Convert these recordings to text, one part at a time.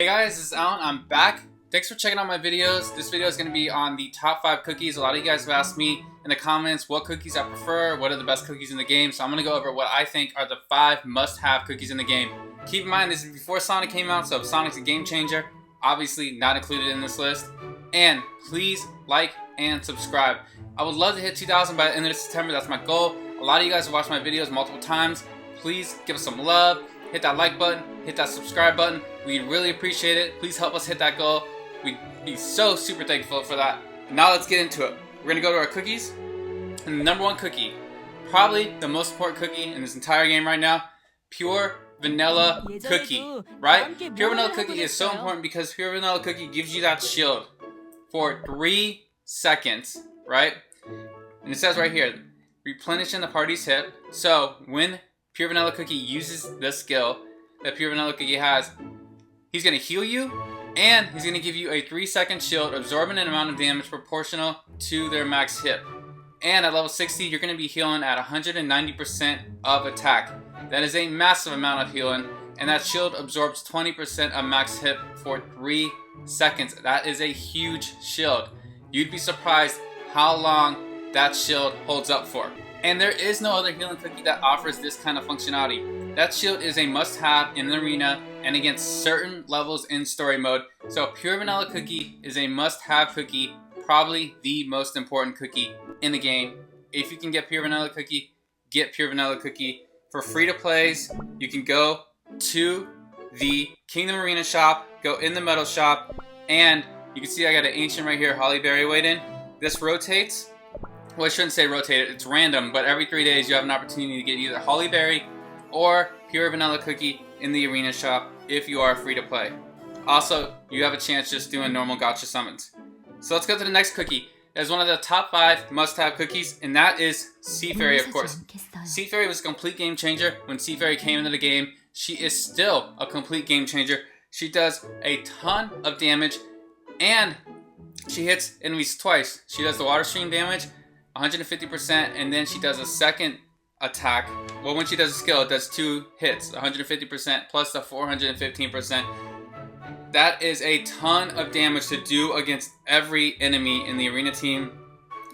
Hey guys, this is Alan. I'm back. Thanks for checking out my videos. This video is going to be on the top 5 cookies. A lot of you guys have asked me in the comments what cookies I prefer, what are the best cookies in the game. So I'm going to go over what I think are the 5 must-have cookies in the game. Keep in mind this is before Sonic came out, so if Sonic's a game changer, obviously not included in this list. And please like and subscribe. I would love to hit 2,000 by the end of September. That's my goal. A lot of you guys have watched my videos multiple times. Please give us some love. Hit that like button, hit that subscribe button. We'd really appreciate it. Please help us hit that goal. We'd be so super thankful for that. Now let's get into it. We're gonna go to our cookies. And the number 1 cookie, probably the most important cookie in this entire game right now, pure vanilla cookie, right? Pure vanilla cookie is so important because pure vanilla cookie gives you that shield for 3 seconds, right? And it says right here, replenishing the party's hip. So when Pure Vanilla Cookie uses the skill that Pure Vanilla Cookie has, he's going to heal you, and he's going to give you a 3-second shield, absorbing an amount of damage proportional to their max hit. And at level 60, you're going to be healing at 190% of attack. That is a massive amount of healing, and that shield absorbs 20% of max hit for 3 seconds. That is a huge shield. You'd be surprised how long that shield holds up for. And there is no other healing cookie that offers this kind of functionality. That shield is a must-have in the arena and against certain levels in story mode. So Pure Vanilla Cookie is a must-have cookie, probably the most important cookie in the game. If you can get Pure Vanilla Cookie, get Pure Vanilla Cookie. For free-to-plays, you can go to the Kingdom Arena shop, go in the metal shop, and you can see I got an ancient right here, Holly Berry Waiting. This rotates. Well, I shouldn't say rotate, it's random, but every 3 days you have an opportunity to get either Holly Berry or Pure Vanilla Cookie in the arena shop if you are free to play. Also, you have a chance just doing normal gacha summons. So let's go to the next cookie. It's one of the top 5 must-have cookies, and that is Sea Fairy, of course. Sea Fairy was a complete game changer when Sea Fairy came into the game. She is still a complete game changer. She does a ton of damage, and she hits enemies twice. She does the water stream damage, 150%, and then she does a second attack. Well, when she does a skill, it does 2 hits, 150% plus the 415%. That is a ton of damage to do against every enemy in the arena team,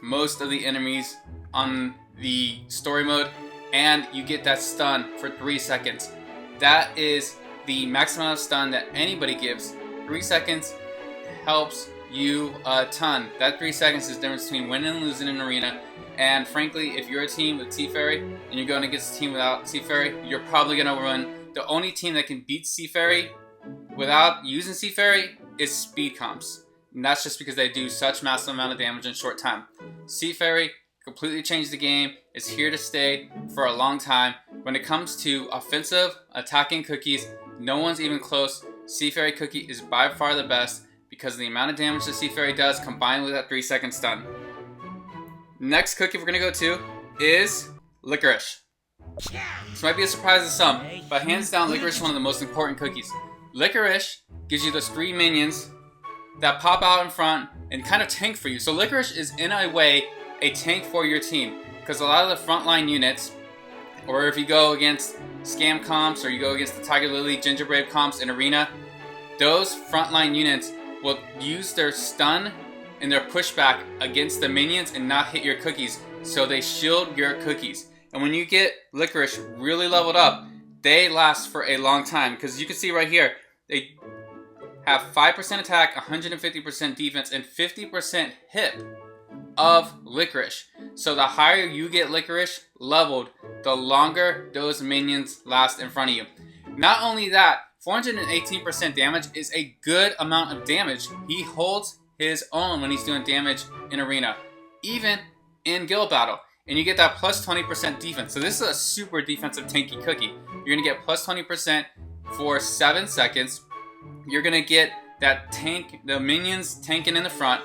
most of the enemies on the story mode, and you get that stun for 3 seconds. That is the maximum amount of stun that anybody gives. 3 seconds helps you a ton. That 3 seconds is the difference between winning and losing in an arena. And frankly, if you're a team with Sea Fairy and you're going against a team without Sea Fairy, you're probably going to win. The only team that can beat Sea Fairy without using Sea Fairy is Speed Comps. And that's just because they do such massive amount of damage in a short time. Sea Fairy completely changed the game. It's here to stay for a long time. When it comes to offensive attacking cookies, no one's even close. Sea Fairy Cookie is by far the best, because of the amount of damage the Sea Fairy does combined with that 3-second stun. Next cookie we're going to go to is Licorice. This might be a surprise to some, but hands down Licorice is one of the most important cookies. Licorice gives you those 3 minions that pop out in front and kind of tank for you. So Licorice is in a way a tank for your team, because a lot of the frontline units, or if you go against Scam comps or you go against the Tiger Lily, Ginger Brave comps in Arena, those frontline units will use their stun and their pushback against the minions and not hit your cookies, so they shield your cookies. And when you get Licorice really leveled up, they last for a long time, because you can see right here, they have 5% attack, 150% defense, and 50% hit of Licorice. So the higher you get Licorice leveled, the longer those minions last in front of you. Not only that, 418% damage is a good amount of damage. He holds his own when he's doing damage in arena, even in guild battle. And you get that plus 20% defense. So this is a super defensive tanky cookie. You're going to get plus 20% for 7 seconds. You're going to get that tank, the minions tanking in the front.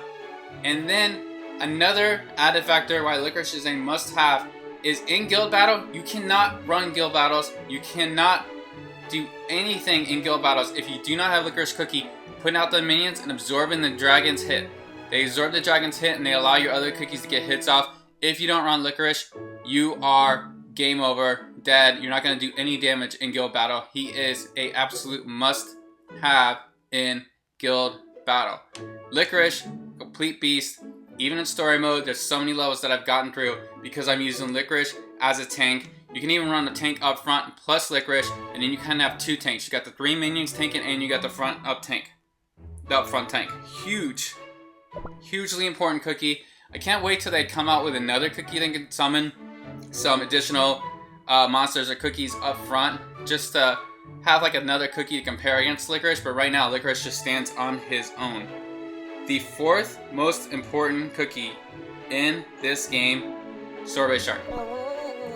And then another added factor why Licorice is a must-have is in guild battle, you cannot run guild battles. You cannot do anything in guild battles if you do not have Licorice Cookie putting out the minions and absorbing the dragon's hit. They absorb the dragon's hit and they allow your other cookies to get hits off. If you don't run Licorice, you are game over, dead. You're not going to do any damage in guild battle. He is a absolute must have in guild battle. Licorice, complete beast. Even in story mode, there's so many levels that I've gotten through because I'm using Licorice as a tank. You can even run the tank up front plus Licorice, and then you kind of have two tanks. You got the 3 minions tanking, and you got the front up tank. The up front tank. Huge. Hugely important cookie. I can't wait till they come out with another cookie that can summon some additional monsters or cookies up front, just to have like another cookie to compare against Licorice. But right now, Licorice just stands on his own. The fourth most important cookie in this game, Sorbet Shark.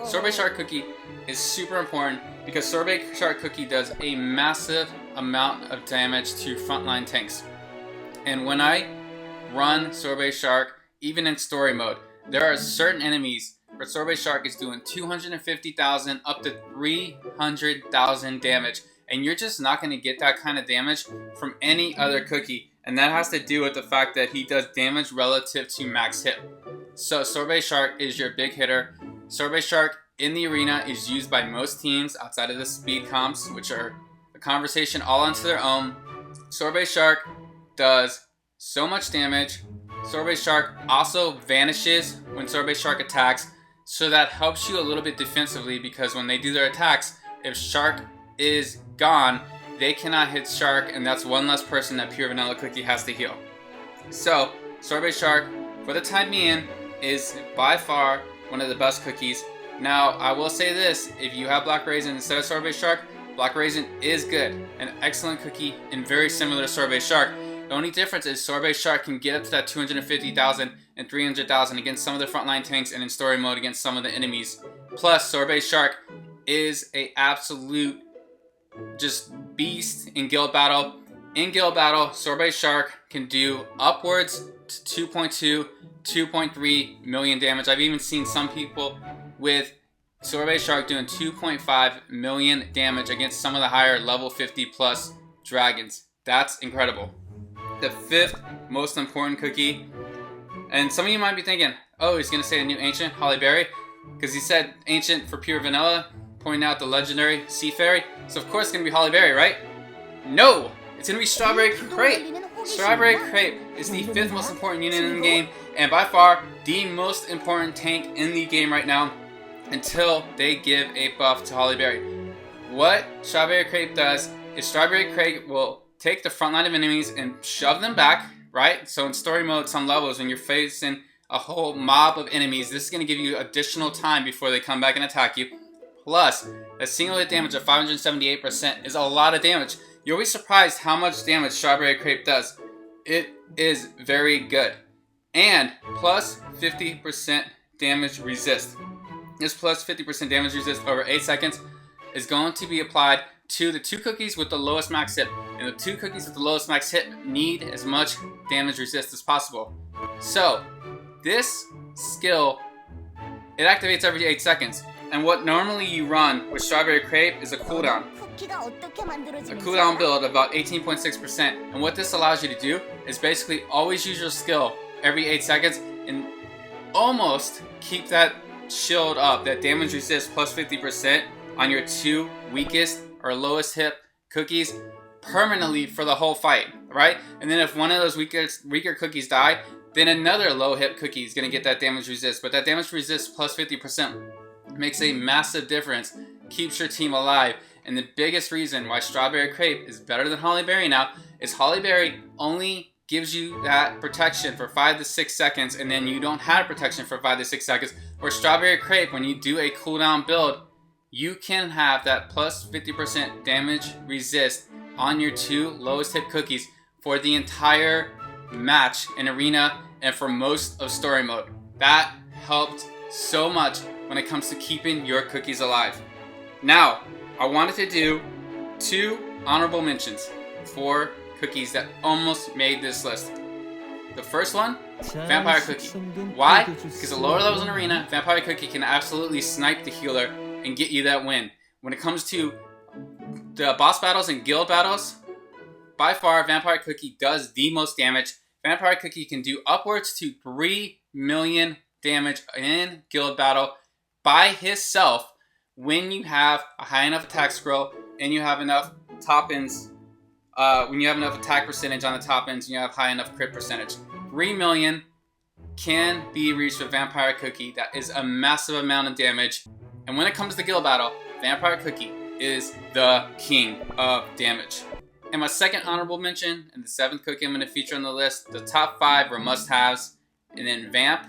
Sorbet Shark Cookie is super important because Sorbet Shark Cookie does a massive amount of damage to frontline tanks. And when I run Sorbet Shark, even in story mode, there are certain enemies where Sorbet Shark is doing 250,000 up to 300,000 damage. And you're just not going to get that kind of damage from any other cookie. And that has to do with the fact that he does damage relative to max hit. So Sorbet Shark is your big hitter. Sorbet Shark in the arena is used by most teams outside of the speed comps, which are a conversation all onto their own. Sorbet Shark does so much damage. Sorbet Shark also vanishes when Sorbet Shark attacks, so that helps you a little bit defensively because when they do their attacks, if Shark is gone, they cannot hit Shark, and that's one less person that Pure Vanilla Cookie has to heal. So Sorbet Shark, for the time being, is by far one of the best cookies. Now, I will say this, if you have Black Raisin instead of Sorbet Shark, Black Raisin is good. An excellent cookie and very similar to Sorbet Shark. The only difference is Sorbet Shark can get up to that 250,000 and 300,000 against some of the frontline tanks and in story mode against some of the enemies. Plus, Sorbet Shark is a absolute just beast in guild battle. In guild battle, Sorbet Shark can do upwards to 2.2, 2.3 million damage. I've even seen some people with Sorbet Shark doing 2.5 million damage against some of the higher level 50 plus dragons. That's incredible. The fifth most important cookie, and some of you might be thinking, oh, he's going to say a new ancient, Holly Berry, because he said ancient for Pure Vanilla, pointing out the legendary Sea Fairy, so of course it's going to be Holly Berry, right? No! It's going to be Strawberry Crepe! Strawberry Crepe is the fifth most important unit in the game, and by far the most important tank in the game right now, until they give a buff to Holly Berry. What Strawberry Crepe does is Strawberry Crepe will take the front line of enemies and shove them back, right? So in story mode, some levels, when you're facing a whole mob of enemies, this is going to give you additional time before they come back and attack you. Plus, a single hit damage of 578% is a lot of damage. You'll be surprised how much damage Strawberry Crepe does. It is very good. And plus 50% damage resist. This plus 50% damage resist over 8 seconds is going to be applied to the 2 cookies with the lowest max hit. And the 2 cookies with the lowest max hit need as much damage resist as possible. So, this skill, it activates every 8 seconds. And what normally you run with Strawberry Crepe is a cooldown. A cooldown build of about 18.6%. And what this allows you to do is basically always use your skill every 8 seconds and almost keep that shield up, that damage resist plus 50% on your 2 weakest or lowest hit cookies permanently for the whole fight, right? And then if one of those weaker cookies die, then another low hit cookie is going to get that damage resist. But that damage resist plus 50% makes a massive difference, keeps your team alive. And the biggest reason why Strawberry Crepe is better than Holly Berry now is Holly Berry only gives you that protection for 5 to 6 seconds, and then you don't have protection for 5 to 6 seconds. Where Strawberry Crepe, when you do a cooldown build, you can have that plus 50% damage resist on your 2 lowest hit cookies for the entire match in arena and for most of story mode. That helped so much when it comes to keeping your cookies alive. Now, I wanted to do 2 honorable mentions for cookies that almost made this list. The first one, Vampire Cookie. Why? Because at lower levels in arena, Vampire Cookie can absolutely snipe the healer and get you that win. When it comes to the boss battles and guild battles, by far Vampire Cookie does the most damage. Vampire Cookie can do upwards to 3 million damage in guild battle by himself when you have a high enough attack scroll and you have enough top-ends when you have enough attack percentage on the top ends and you have high enough crit percentage. 3 million can be reached with Vampire Cookie. That is a massive amount of damage. And when it comes to guild battle, Vampire Cookie is the king of damage. And my second honorable mention, and the 7th cookie I'm going to feature on the list, the top 5 are must-haves, and then Vamp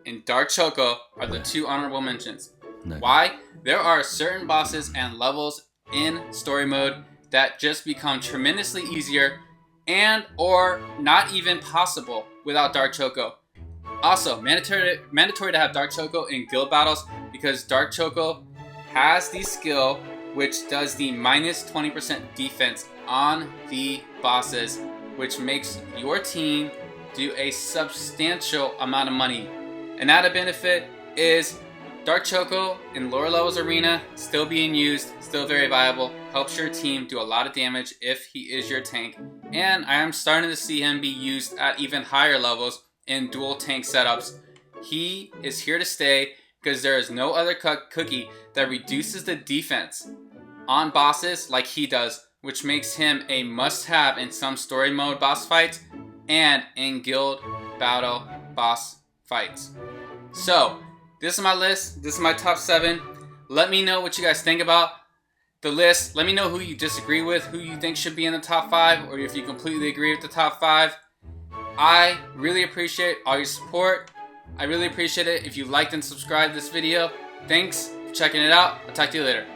and Dark Choco are the 2 honorable mentions. Nice. Why? There are certain bosses and levels in story mode that just become tremendously easier and or not even possible without Dark Choco. Also, mandatory to have Dark Choco in guild battles, because Dark Choco has the skill which does the minus 20% defense on the bosses, which makes your team do a substantial amount of money. And added benefit is Dark Choco in lower levels arena, still being used, still very viable, helps your team do a lot of damage if he is your tank. And I am starting to see him be used at even higher levels in dual tank setups. He is here to stay because there is no other cookie that reduces the defense on bosses like he does, which makes him a must-have in some story mode boss fights and in guild battle boss fights. So, this is my list. This is my top 7. Let me know what you guys think about the list. Let me know who you disagree with, who you think should be in the top 5, or if you completely agree with the top 5. I really appreciate all your support. I really appreciate it if you liked and subscribed this video. Thanks for checking it out. I'll talk to you later.